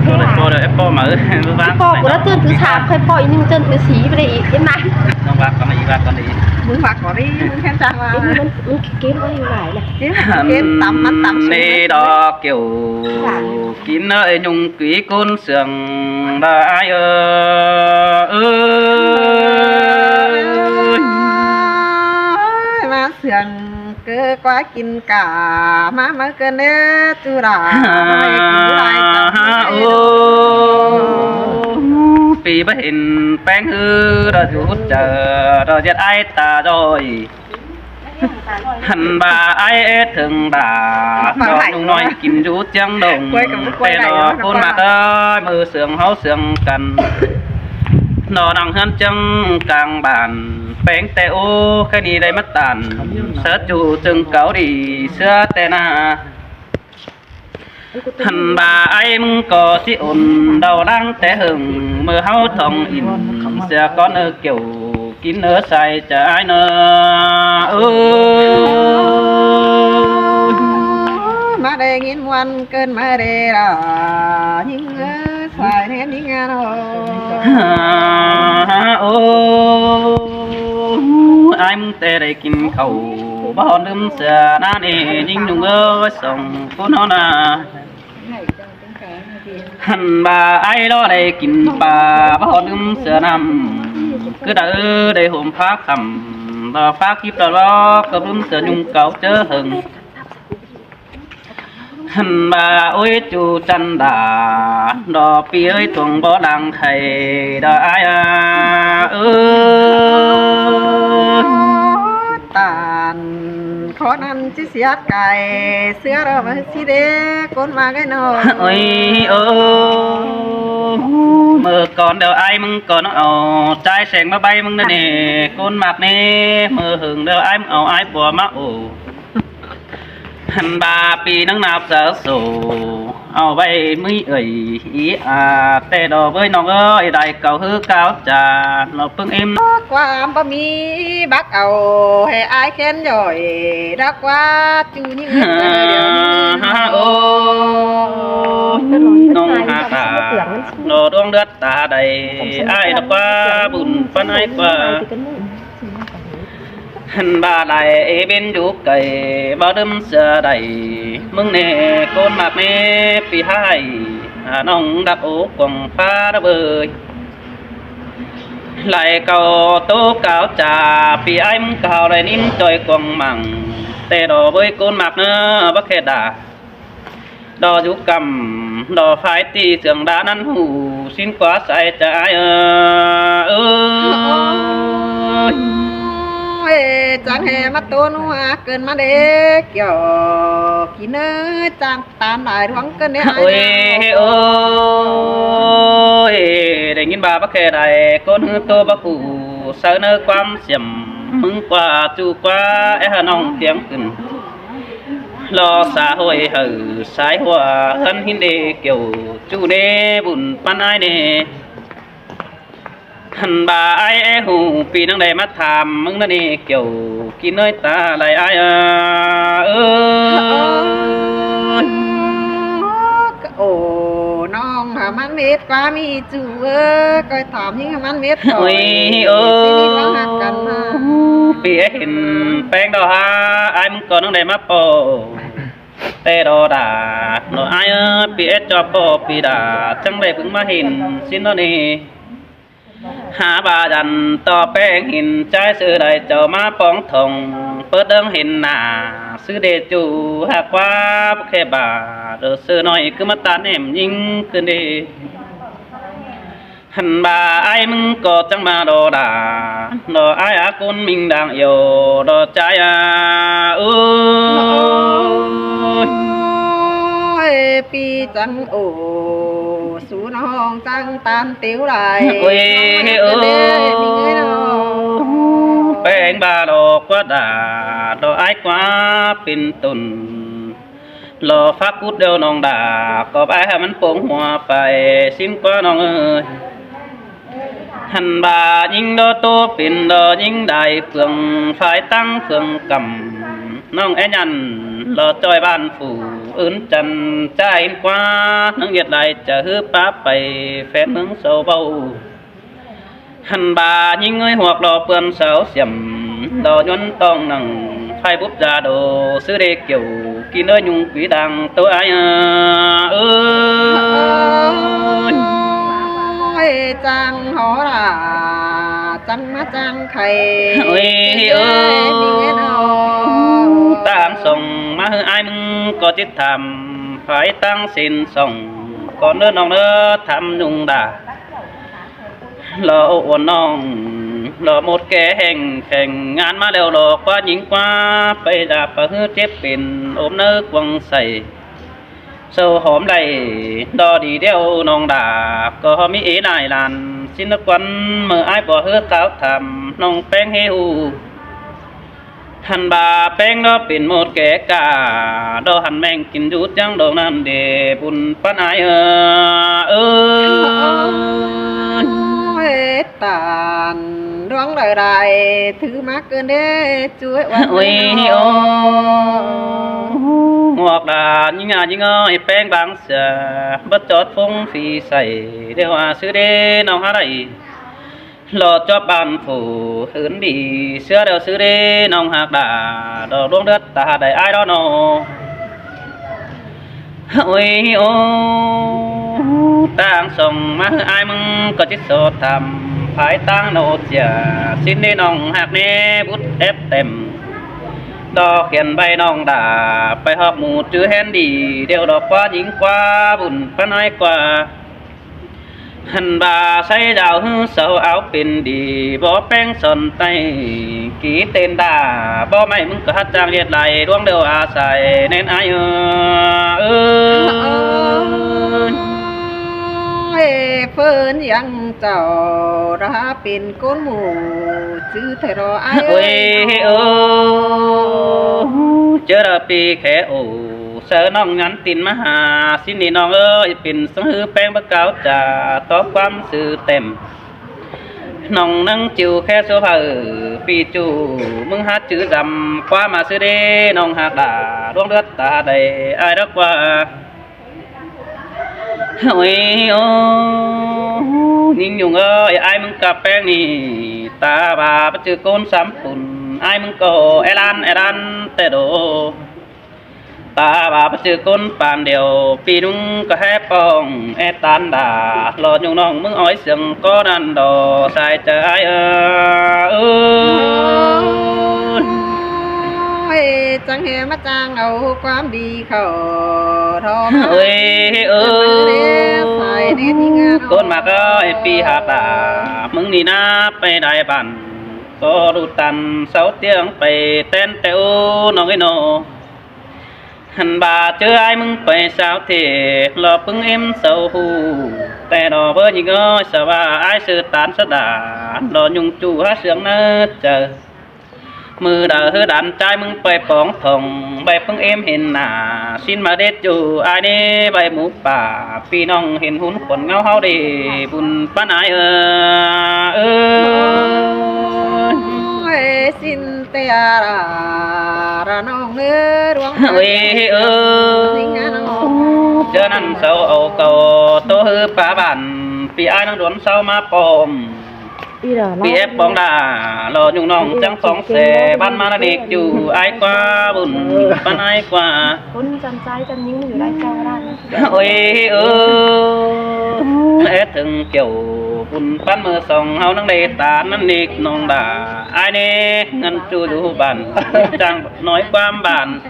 ตัวเลยตัวเลยไอ้ป้อมาป้อกูแล้วตื่นถือฉากค่อยป้ออีนึงตื่นถือสีไปเลยอีกเห็นไหมน้องรักกันอีกรักกันอีกมึงฝากก่อนดิมึงแค่จังว่ามันเก็บไว้อยู่ไหนล่ะเก็บตำมันตำ นี่ดอกเกี่ยวกินเอ้ยnhung quý côn sườn đại ơiมาเสืองเกิดกว่ากินกามาเกินเด้จุฬาไม่กินไรจัง ปีบเห็นแป้งฮือเราหยุดเจอเราจะไอ้ตาจอยหันบ่าไอ้ถึงด่าเราหนุ่มน้อยกินยุดจังดงแต่เราคนมาได้มือเสืองเขาเสืองกันนอนังเฮือนจังกลางบ้านแป้งแต่โอ้แค่นี้ได้มัดตันเสือจูจึงเก่าดีเสื้อแต่หน้าหันบ่าไอ้มึงก็สิอุ่นดาวดังแต่หึงเมื่อเฮาทองอินเสียก้อนเนื้อเกี่ยวกินเนื้อใส่จะไอ้เนื้อมาได้ยินวันเกินมาได้ละยิ่งใส่เน้นยิ่งโโอ้ไอ้มึงแต่ได้กินข้าวบ่ลืมเสียนั่นเองยิ่งยุ่งส่งคนเฮาน่ะหันบ่าไอ้เราได้กินปลาบ่ลืมเสือนำcứได้ห่มผ้าคำบ่ฟ้าคิบเราล้อก็ลืมเสือยุ่งเก่าเจอหึงหันบ่าโอ้ยจูจันดาดอปีเอ้ยทวงบ่ดังไทยดอไอ้ตานขอนั้นจิเสียไก่เสื้อเรามาสิเด็กคนมาไงเนาะโอ้ยเมื่อก่อนเดี๋ยวไอ้มึงก่อนเอาใจแสงมาใบมึงนั่นนี่ก้นหมากนี่เมื่อหึงเดี๋ยวไอ้มึงเอาไอ้ปัวมาโอ้หันบาปีนังนาบเสือสูเอาไว้มือเอ่ยอีแต่ดอกเอ้ยน้องเอ้ยได้เก่าฮือเก่าจ่าเราเพิ่งเอ็มความบะมีบักเอาให้อายแค้นย่อยรักว่าจูยิ่งเดี๋ยวโอ้น้องหาตาโนดวงเดือดตาใดไอ้ดอกว่าบุญปันไอ้กว่าหันบ่าไหลเป็นยุกไก่บ่ดึมเสือใดมึงเน่โกนมากเน่ปีให้น้องดักโอกงฟ้าระเบยไหลเก่าโตเก่าจ่าปีไอ้มึงเก่าไรนิ่มจอยกงมังแต่ดอกเบยโกนมากเนื้อบ่แค่ด่าดอยุกกำดอไฟตีเสียงดานั้นหูสิ้นกว่าใส่ใจจังแห่มาตัวนัวเกินมาเด็กเกี่ยวกินเนื้อจางตาหน่ายร้องเกินเนี่ยโอ้ยโอ้ยได้ยินบ่าบักแค่ใดก้นตัวบักกูเสนอความเสียมมึงกว่าจูกว่าไอ้น้องเตียงขึ้นรอสาหวยหือสายหัวหันหินเดเกี่ยวจูเดบุญปันไอเดหันบ่าไอ้หูปีนังใดมาถามมึงนั่นนี่เกี่ยวกินน้อยตาไหลไอ้โอ้น้องมันเม็ดกว่ามีจูก็ถามยิ่งมันเม็ดโอ้ยกันปีเห็นแป้งดอกฮะไอ้มึงก่อนนังใดมาโปแต่ดอดาโนไอ้ปีจอบโปปีดาจังได้เพิ่งมาเห็นสิ้นนั่นนี่หาบาดันต่อแป้งหินใจซื้อได้เจ้ามาป้องทองเปิดเดิงเห็นหน้าซื้อเดจูหากว่าแค่บาเดอซื้อหน่อยคือมาตาแหนมยิงขึ้นดีหันบาไอ้มึงก็จังมาดอดาดอไอ้อากุนมิงดังโยดอใจปีจังโอสูน้องจังตานติ๋วไหลมีเงยน้องแป้งบาดอกกว่าดาดอกไอ้กว่าเป็นตุนรอฟักกุดเดียวน้องดาก็ไปให้มันโป่งหัวไปซิมกว่าน้องเอ้ยหันบายิงดอโตเป็นดอยิงได้เฟืองฝ่ายตั้งเฟืองกำน้องแอยันรอจอยบ้านฝู ứng trần trai qua nắng nhiệt lại chờ hư phá bày phép hướng sâu bầu hằn bà nhìn người hoặc lò vườn sáo xiêm đò nhuận tông nằng phai bút ra đồ sứ đê kiểu kỳ nơi nhung quý đàng tôi ai ơi chăng hó là chăng má chăng khay ơi tam sòng má hư ai mừng có chết thầm phải tăng xin sòng còn nữa nòng nữa thầm nhung đà lò ổn nòng lò một cái hành ngàn má đều lò qua nhìn qua bây giờ phải hư tiếp pin ốm nước quăng sầy sâu hóm này đò đi đeo nòng đà có mỹ ý này làn xin nước quấn mở ai bỏ hư tháo thầm nòng beng hêu hằn bà beng đó pin một cái cả đò hằn mèn kín rút trắng đồ nam để bùn phát ai tàn đoán đời đại thứ mắc cơn đế chuối ôi hoặc là những ơi beng băng sờ bất chót phong phi sảy đều hòa sứ đế nòng hát đầy lọt cho bàn phủ hướng đi xưa đều sứ đế nòng hạc đà đò luông đất ta đầy ai đó nọ ôi tang sòng má ai mừng có chiếc sổ thầm phải tang nô chả xin đi nòng hạc nê bút ép tem đò khiển bay nòng đà phải học mù chữ hen đi đều đọc qua dính qua bùn phát nói qua hằn bà say đào hư sầu áo pin đi bó beng sòn tay ký tên đà bó mày mừng có hát trang liệt lại đuông đều xài nên ai phơn yang trào ra pin côn mù chứ thầy đó ai chớ ra pi khẽ ủ sợ nong ngắn tin mà hà xin đi nong ơi pin sống hư beng bất cáo trà tó quan sự tèm nong nâng chiều khe số phở pi chủ mừng hát chữ dầm qua mà sư đê nong hạt đà đuông đất ta đầy ai đó qua ôi nhìn nhung ơi ai mừng cà beng nì ta bà bắt chữ côn sắm phun ai mừng cổ elan tê đồ ta bà bắt chữ côn bàn đều pi đúng có hép bong tan đà lọt nhung nong mừng ói sừng có đàn đồ sai chờ ai chẳng hề mắt trang âu quám đi khẩu thò con mà ơi pi hạt đà mừng đi naไปđại bản có đủ tàn 6 tiếngไปtên teo nó cái nọ hằn bà chưa ai mừngไปsao thì lọ pưng em sầu hùแต่đò với những ơi sao bà ai sự tán sát đà đò nhung chủ hát sướng nơ chờ mưa đờ hư đàn trai mừngไปป้องทองใบเพิ่งเอ็มเห็นหน้าสิ้นมาเด็ดอยู่ไอ้นี่ใบหมูป่าพี่น้องเห็นหุ่นขนเงาเฮาดีบุญป้านายxin tè ra nong ơ ruộng cho nên sau âu cầu tô hư phá bản vì ai đang đuổi sau mà pom bị ép bóng đà lò nhung nong trắng sóng xe ban mà đi chủ ai qua buồn ban ai qua con chân trái chân những người đang trao ra ôi hết từng kiểu buồn ban mưa sòng hao nắng đầy tán nắng đi nong đà ai nè ngăn chu du bàn trang nói quan bản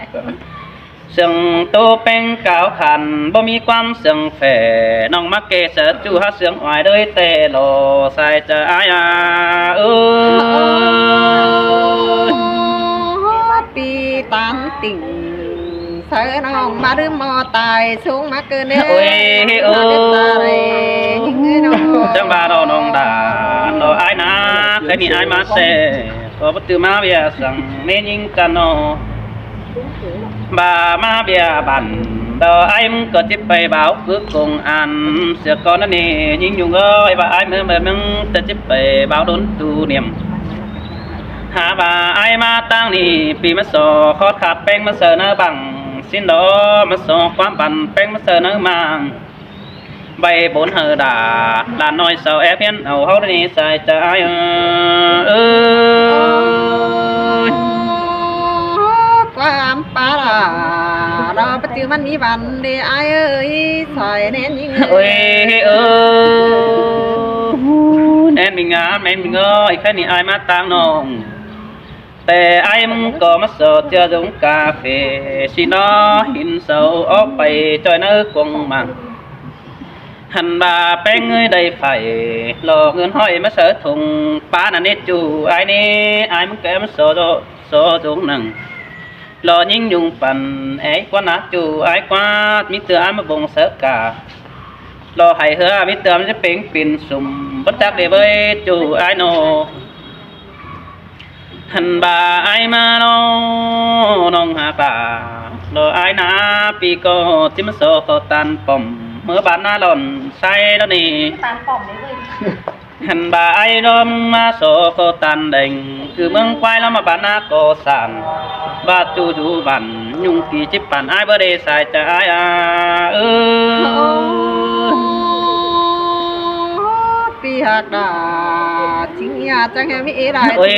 sừng tô beng cáo khănบ่มีความเสื่องแฝน้องมักเกษจูหาเสื่องอ้อยด้วยเตโลใส่จะอายปีตามติ่งเสือน้องมาดื้อมอตายสูงมาเกินเนี่ยจังบาดน้องดาดอaiนะใครนี่aiมาเสก็บ่ตื่นมาเบียสั่งเน้นยิงกันเนาะbà ma bia bàn đờ em có tiếp bay báo cứ cùng ăn sẽ con nó nè nhưng nhung ơi bà ai mới mừng ta tiếp bay báo đốn tu niệm hà bà ai ma tang nì vì mất sò khó khát beng mất sờ nó bằng xin đó mà so quán bàn bánh mà sờ nắng mang bay bốn hờ đà là nói sao ép hiến ẩu hấu đi sai tráiความปาราเราปฏิมันมีวันเดไอเอ้ยใส่แน่นยิ่ง ơi nên mình ngã men mình ơi cái này ai mà tang nongแต่ไอ้มึงก็มาสดเจอดงกาแฟสิน้อหินเสาออกไปจอยเนื้อกวงมังหันบาแป้งเงยได้ไฟหลอกเงินห้อยมาเสือถุงป้าน่ะเน็ตจูไอ้นี่ไอ้มึงแกมาสดโซดงหนึ่งรอยิ่งยุงปั่นไอ้กว่านัดจูไอ้กว่ามิเตอร์ไอ้มาบงเสือการอให้เหือมิเตอร์มันจะเป็นปิ่นสุ่มบัดจักเดบจูไอ้โนหันบาไอมาโนนองหาป่าโดไอนาปีก็จิมโซก็ตันป่อมเมื่อบานนาหล่อนใส่แล้วนี่ ตานป่อมเลยเว้ย หันบาไอดอมมาโซก็ตันเด่งคือเมืองควายแล้วมาบานนาก็สั่นบาจูจูบันยุงกีจิปันไอเบอร์เดใส่จะไอปีหักดาจิงยาจังแฮมีอะไร เอ้ย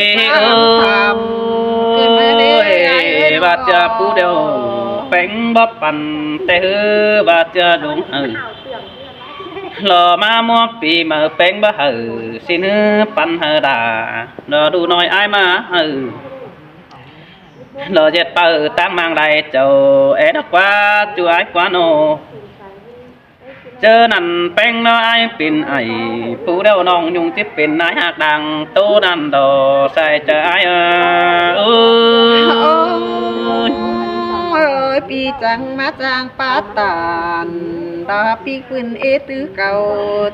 บาจะปูเดียวแป้งบ๊อบปั่นแต่เฮือบาจะดงหล่อมามัวปีมาแป้งบ่หือสินปั่นหือดาหล่อดูน้อยไอ้มาหือหล่อเจ็ดเปิดตั้งมังใดเจ้าเอ็ดกว่าจูไอ้กว่าโนเจอนั่นแป้งน้อยปิ่นไอผู้เดียวน้องยุงที่เป็นนายหักดังตู้นั่นดอใส่เจอไอปีจังมาจางปาตานดาปีขึ้นเอตือเก่า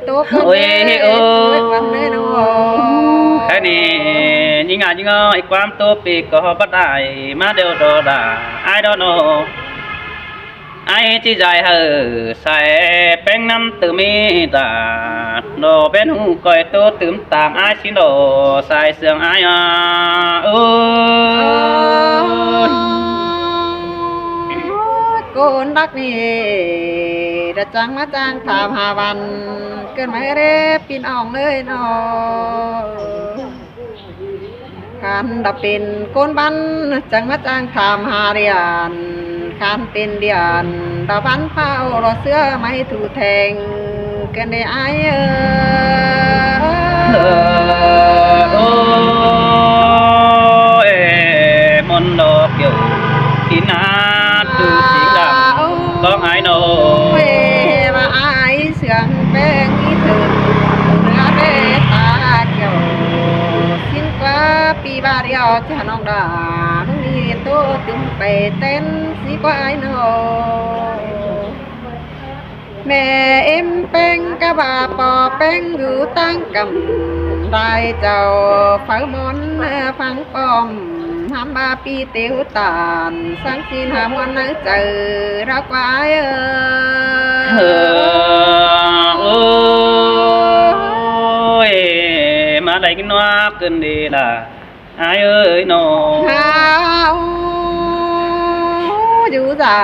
โตก็เอ้ยวันเลยน้องแค่นี้ยิ่งอ่ะยิ่งไอความตัวปีก็บ่ได้มาเดียวดอดาไอดอนโนไอ้ที่ใจเฮอใส่แป้งน้ำตื่มีตาโนเป็นหูก้อยตัวตื่มตามไอ้ชิโนใส่เสื่องไอ้โกนรักนี่ระจังมาจางถามหาวันเกินไม่เร่ปินอ่องเลยนอการดับเป็นโกนบันจังมาจางถามหาเรียนการเป็นเดียนดาวันเฝ้ารอเสื้อไม่ถูแทงกันได้ไอมนดอกเกี่ยวที่นาดูสีดำต้องไอ้โนมาไอเสียงแป้งอีถึงเนื้อเดตาเกี่ยวสิ้นกว่าปีบาเดียวจะน้องดามีตัวตึงไปเต้นสีกว่าไอโนแม่เอ็มแป้งกะบาปอแป้งอยู่ตั้งกำได้เจ้าฝังมนฟังปอมหามบาปีเตียวตานสังสินหามวันนึกเจอรักไว้มาได้กินว่าเกินดีล่ะไอ้เอ้ยโนอยู่เจ้า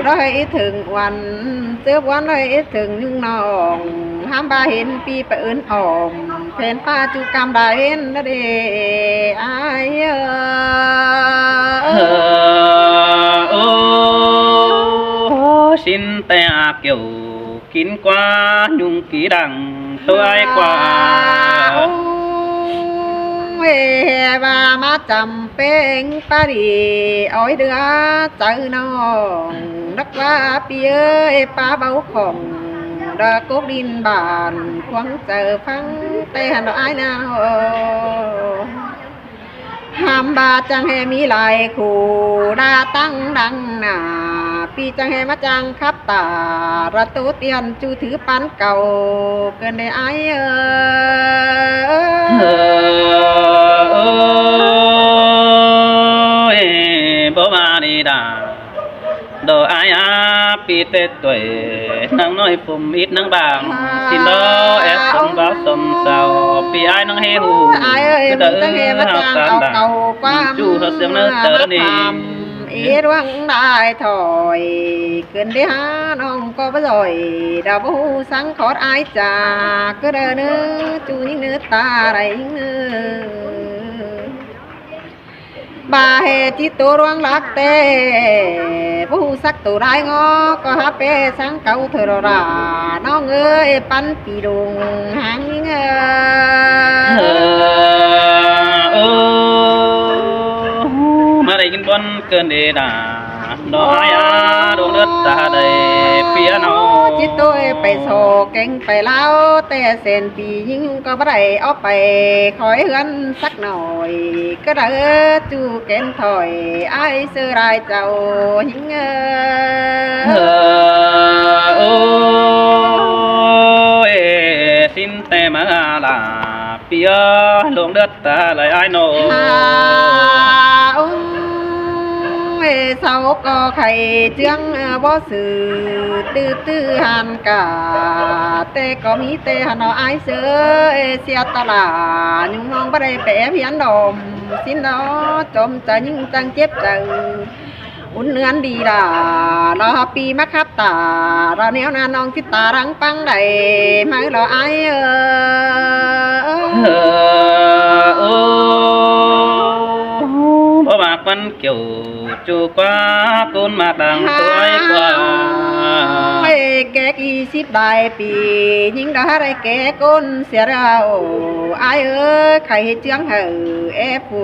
ได้ถึงวันเสื้อวันได้ถึงยุ่งนองห้ามบาเห็นปีไปอื่นอ่อมแฟนป้าจูกรรมได้เห็นนะเดไอ้สินแต่เกี่ยวกินกว่ายุงกี่ดังตัวไอ้กว่าว่ามาจำเป็นปาดีอ้อยเดือเจอน้องรักว่าปีเอ้ยป้าเบาของดอกกดินบานควงเจอฟังแต่หันดอกไอ้นาห้ามบาจังแหมีลายขู่ดาตั้งดังหนาปีจังแหมาจังคับตาระตูเตียนจูถือปันเก่าเกินได้ไอ้บ่มาดีดาดอไอ้ปีเตะตัวนังน้อยปุ่มอิดนังบางสินดอแอบสมบ้าสมเศร้าปีไอ้นังเฮหูไอ้เอ้ยจังแหมาจังเอาเก่ากว่าจูเขาเสียงเนื้อเจอนี่เอ ร่วงได้ถอยเกินได้หาน้องก็บ่อยดาวผู้สังขอดอายจากก็เดินเนื้อจูยิ่งเนื้อตาไรยิ่งเนื้อบาเหตุที่ตัวร่วงรักเตผู้สักตัวได้งอก็หาเปสังเก่าเธอราน้องเอ้ยปันปีดงหางยิ่งมาได้กินบอนเกินเดดาน้อยดวงเลือดตาได้เปียโนจิตตัวไปโซเก่งไปแล้วแต่เส้นปียิ่งก็บ่ได้เอาไปคอยเฮือนสักหน่อยก็ได้จูเก่งถอยไอ้เสื้อลายเจ้ายิ่งโอ้ยสินแต่มาลาเปียดวงเลือดตาไหลไอ้โนsao có khay chương bó sự tư tư hàn cả tê có mi tê hà nó ai sơ xe ta là nhưng ngon bắt đây bé phiến đồm xin đó chôm cho những trang chép chờ uốn lươn đi là nó happy mắc hấp tà rồi nếu na non cái tà răng băng đầy mới là aiบ่บากมันเกี่ยวจูกว่าคุณมาดังตัวกว่าแกกี่สิบได้ปียิ่งได้ได้แกก้นเสียเราไอ้ใครเจื้องเหอเอฟู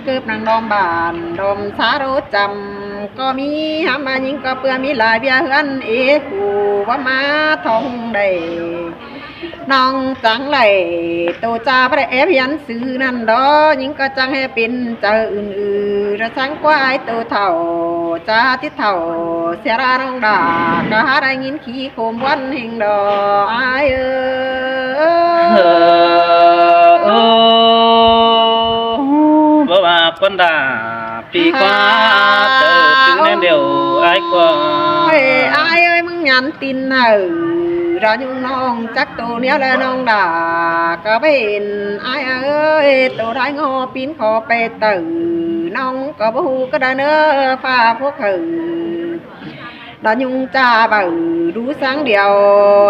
เกือบนางดอมบานดอมสาโรจำก็มีหามายิ่งก็เปื่อมีหลายเบี้ยเฮือนเอฟูว่ามาทองได้น้องจังไหลตัวจ้าพระเอฟยันซื้อนั่นดอยิ่งก็จังให้เป็นเจ้าอื่นๆระสังควายตัวเท่าจ้าที่เท่าเสียราน้องด่าก็หาได้ยินขี้โคมวันแห่งดอไอบ่ว่าคนด่าปีกว่าเจอถึงแน่เดียวไอ้กว่าไอ้เอ้ยมึงยันตินเหรอเราอยู่น้องจักตัวเนี้ยเลยน้องด่าก็เป็นไอ้เอ้ยตัวได้งอปีนคอไปตื่นน้องก็บ่ฮู้ก็ได้เนื้อฟ้าพวกเขาเรายุ่งจ้าบ่ดูสังเดียว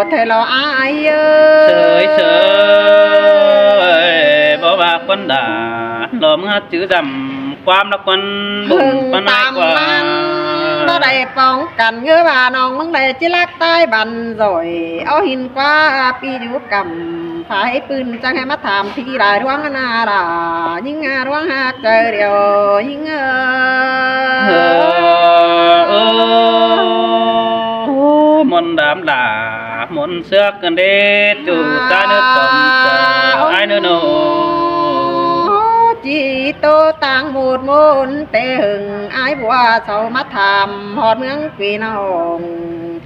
เธอรอไอ้เอ้ยเฉยบ่ว่าคนด่าลมหาจื้อจำความรักคนบุญปนายกว่าบ่ได้ป้องกันเงื้อว่าน้องมึงได้จิรักใต้บันrồiเอาหินกว่าปีอยู่กำฝายปืนจังให้มาถามที่ได้ร่วงนาดายิ่งร่วงหักเจอเดียวยิ่งมนดามด่ามนเสือกกันเด็ดจูตาเนื้อตมเจอไอ้เนื้อโนจีโตต่างหมดมนแต่หึงไอ้บัวเสามาถามหอดเมืองปีนอง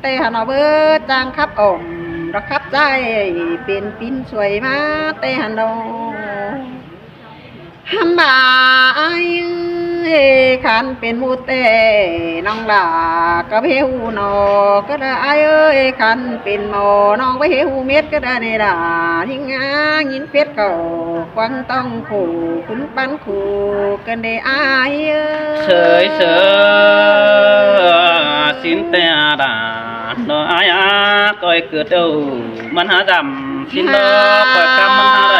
แต่หนอเบอจางคับอมรักคับใจเป็นปินสวยมาแต่หันดงฮัมบาไอ้ขันเป็นมูเตน้องหลาก็เพียวหนอก็ได้ไอ้ขันเป็นหมอน้องไปเหียวเม็ดก็ได้ในด่ายิ่งยินเพชรเก่าควังต้องขู่คุณปั้นขู่กันได้ไอ้เฉยสินแต่ด่าน้อไอ้ก้อยเกิดเอามันหาจำสินล้อก้อยกำมันหาไร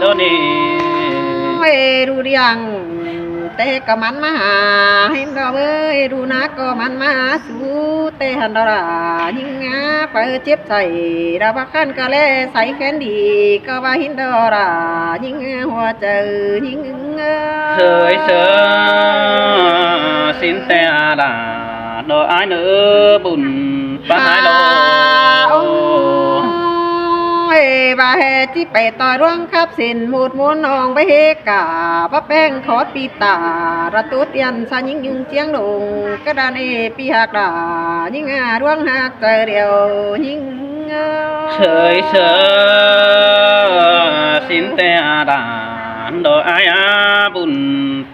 โดนี่ดูยังแต่ก็มันมาหาเห็นดอกเอ้ยดูนะก็มันมาสู้แต่หันดายิ่งไปเจ็บใจดาวขันก็เล่ใส่แขนดีก็ว่าเห็นดายิ่งหัวใจยิ่งเฉยสินแต่ดาดอไอ้เนื้อบุญปานไอ้ดอบาเฮที่ไปต่อร่วงคับสินหมุดมุนนองไปเฮกาปะแป้งขอดปีตาระตุเตียนสายิ่งยุงเจียงดงกระดานปีหักดายิ่งร่วงหักเจอเดียวยิ่งเฉยสินแต่ดาดอไอ้บุญ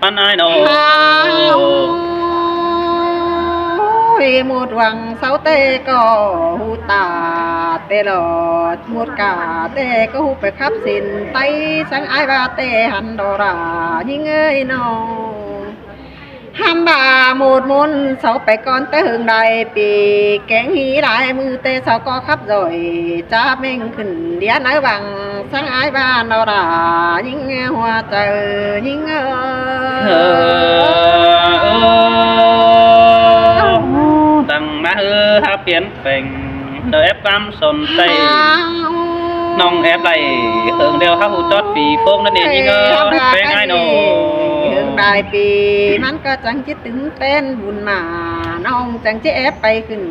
ปานไอ้ดอหมดหวังเสาเตก็หูตาเตลอดหมดกาเตก็หูไปขับสินไตสังไอบาเตหันดอรายิ่งเอ้ยน้อง ห้ามบ่าหมดมนเสาไปก่อนแต่หึงใดปีแกงหีหลายมือเตะเสาก็ขับrồiจ้าเม่งขึ้นเดียนở bằng sáng ái ba nào đà những hoa trời những đằng má hư ha biến phình đời ép cam sồn tây nong ép lại hưởng đều ha hụ chót vì phong nên như ngơ phèn ai nô hưởng đại vìมันก็จังจิตตึงเต้นบุญมาน้องจังจิแอบไปขึ้น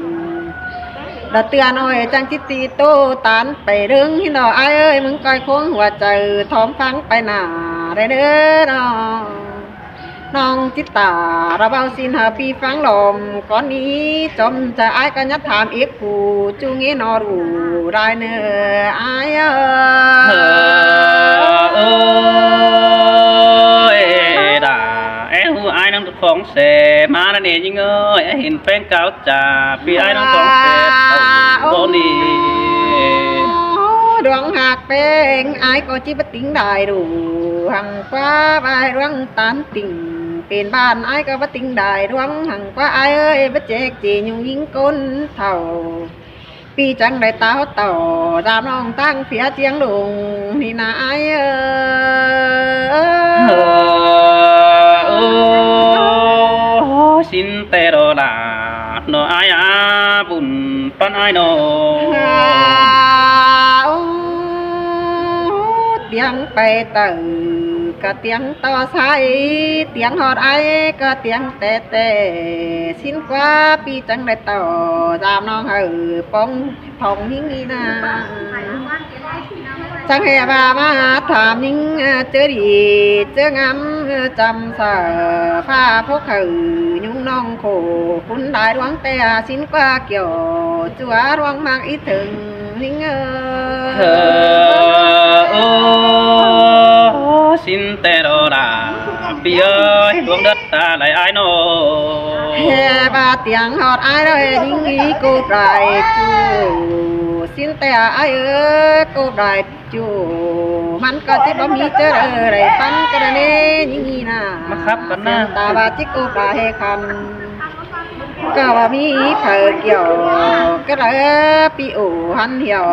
ดาเตือนอ้อยจังจิตตีโตตานไปเรื่องที่หนอไอ้เอ้ยมึงก้อยคงหัวใจท้องฟังไปหนาได้เด้อน้องจิตตาเราเบาสินหาปีฟังลมก่อนนี้จมจะไอ้ก็ยัดถามอีกผู้จูงี้นอรูได้เนื้อไอ้ai đang được phóng xe mà là nè nhưng ơi hình phèn cáo trà vì ai đang phóng xe tàu đi đoạn hạt phèn ai có chỉ bất tiếng đài đủ hằng qua bài đoạn tán tìnhเป็นบ้านไอ้ก็บ่ติงได้ดวงหังกว่าไอ้เอ้ยบ่เจ๊กจียุ่งยิงก้นเท่าปีจังได้เต้าต่อดามน้องตั้งเสียเจียงดุงนี่นะไอ้xin tê đồ là nó ai bùn con ai nó tiếng bay từ cả tiếng to say tiếng hót ai cả tiếng tê tê xin qua pi chẳng đại tàu giảm non hở bông phòng những na chẳng hề bà mà thảm những chơi đi chơi ngắm chăm sợ pha phúc hở nhung non khổ phun đại đoán tê xin qua kiểu chúa đoán mang ý thường những xin tê đồ là vì ơi buông đất ta lại ai nó hè ba tiếng hót ai đó những ý cô đại chú xin tê ai ơi cô đại chúมันก็จะบ่มีเจออะไรปันกันเน่ยิ่งน่ะ มาครับกันนะ ตาบาจิโกปลาเฮคันก็ว่ามีเผอเกี่ยวก็เลยปีอูหันเหี่ยว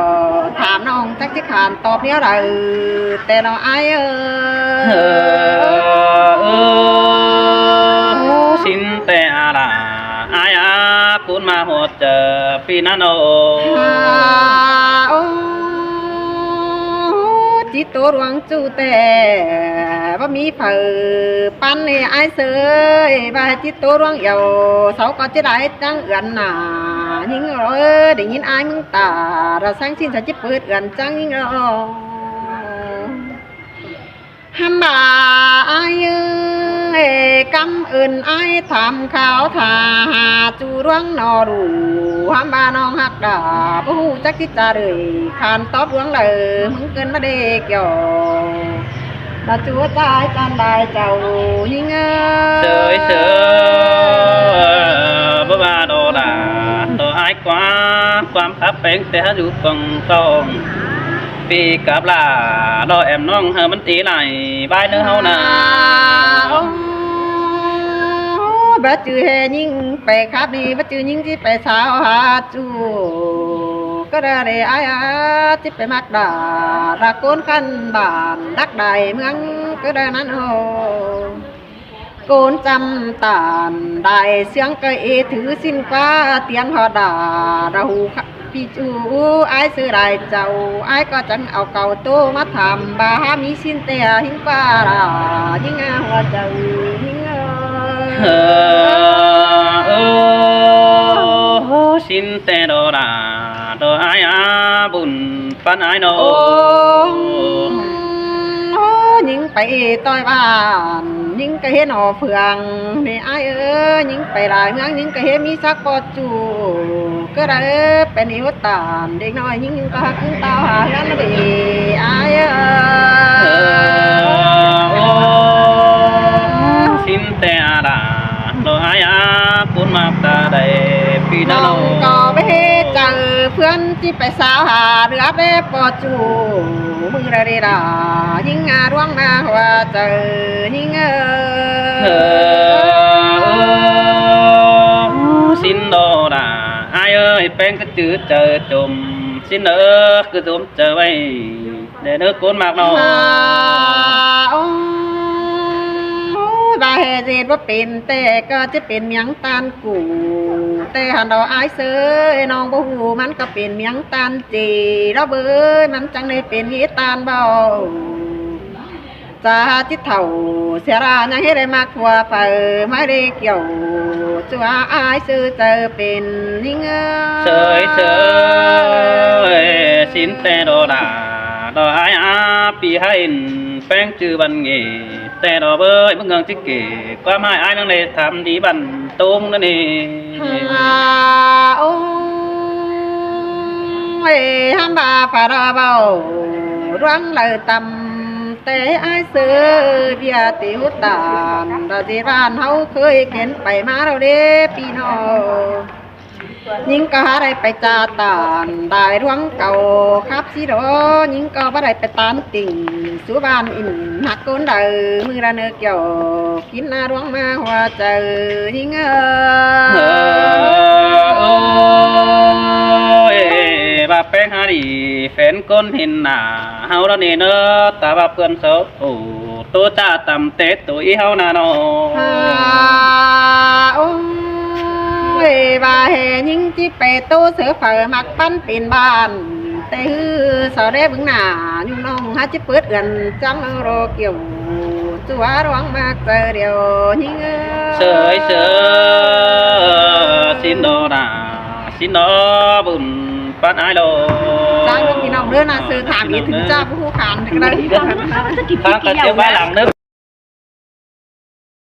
ถามน้องจักจิขานตอบเนี้ยไรแต่เราไอ้xin tê là ai cuốn mà hột chờ phi nanoจิตตัวดวงจูแต่ว่ามีเผอปันนี่ไอ้เสยว่าจิตตัวดวงเหี่ยวเสาก็จะได้จังเอือนหนายิ่งได้ยินไอ้มึงตาเราสร้างสิ้นจะจิเปิดเอือนจังยิ่งห้ามบ่าไอ้กำเอินไอ้ทำข้าวทาหาจูร่วงนอดูห้ามบ่าน้องหักดาผู้จักจิตจาเลยขานตอบร่วงเลยมึงเกินมาเด็กเกี่ยวเราจูใจจานได้เจ้ายิ่งsơi bố ba đồ là đồ ai quáความพับเป็นแต่หาอยู่กองกองปีกับลาดอแอมน้องเฮอมันตีไหลบายเนื้อเฮานาบัดจือเฮยิ่งไปครับดีบัดจือยิ่งที่ไปสาวหาจูก็ได้ไอ้ที่ไปมักดารักโกนกันบ้านรักใดเมืองก็ได้นั้นโอโกนจำตานได้เสียงไก่ถือสิ้นฟ้าเตียงหอดาเราพี่จูไอ้ซื้อได้เจ้าไอ้ก็จังเอาเก่าโตมาทำบาหามีสิ้นเตียหิ้งป้ารายิ่งหัวใจยิ่งxin tê đồ là đồ ai bùn pan ai nó ยิงไปต่อยบ้านยิงก็เห็นหอเฟืองนี่ไอ้ยิงไปหลายเมืองยิงก็เห็นมีสักปอจูก็ได้เป็นนิวตานเด็กน้อยยิงก็หักตาหากันนะดิไอ้xin tê là đồ ai cuốn mặt ta đầyปี น้ น้ องก็ไปเจอเพื่อนที่ไปสาวหาเรือได้ปอจูมือระเดายิงร่วงมาว่าเจอยิง ป้งก็จืดเจอจมxin nỡ cứ dùm chờ bay để nước cuốn mạc nó บาเฮเจดว่าเป็นแต่ก็จะเป็นเมียงตานกูแต่หันดอกอายเสยน้องบ่ฮู้มันก็เป็นเมียงตานจีเราเบ้ยมันจังได้เป็นยีตานเบาจะจิตเถ่าเสียรายังให้ได้มากกว่าไปไม่ได้เกี่ยวจัวอายซื้อเจอเป็นยิ่ง sợi sợi xin tè đồ đà đồ ai á pi hay phèn chữ văn nghề tè đồ bơi bất ngờ thích kể qua mai ai đang để thăm đi bàn tôm nữa nè โอ้ยฮัมบาปาราเบาร้องเลยตำแต่ไอ้เสือเบียติวตานดาจีบ้านเฮาเคยเห็นไปมาเราเด้พี่น้องยิงก็หาได้ไปจาตานได้ร้องเก่าครับสิโดยิงก็บ่ได้ไปตานติ่งสู่บ้านอินหักก้นเด้อมือละเนื้อเกี่ยวกินหน้าร้องมาหัวเจอยิงbà phèn hà đi phèn con hình nà hao đó nè nơ ta bà phơn sốt ủ tô cha tầm tết tuổi hao nà nó โอ้ยบาเฮยิงจิไปโตเสือเฝอมักปั้นเป็นบ้านแต่ฮือสาวได้บึงหน้ายุ่งน้องหาจิเปิดเอื่อนจังโรเกี่ยวจัวร้องมากเจอเดียวยิง sợi sợi xin đồ đà xin đó bùn bắt ai đồ จ้างพี่น้องเด้อนะซื้อถามอีกถึงเจ้าผู้ขานถึงได้ kháng cân tiêu bái lặng nước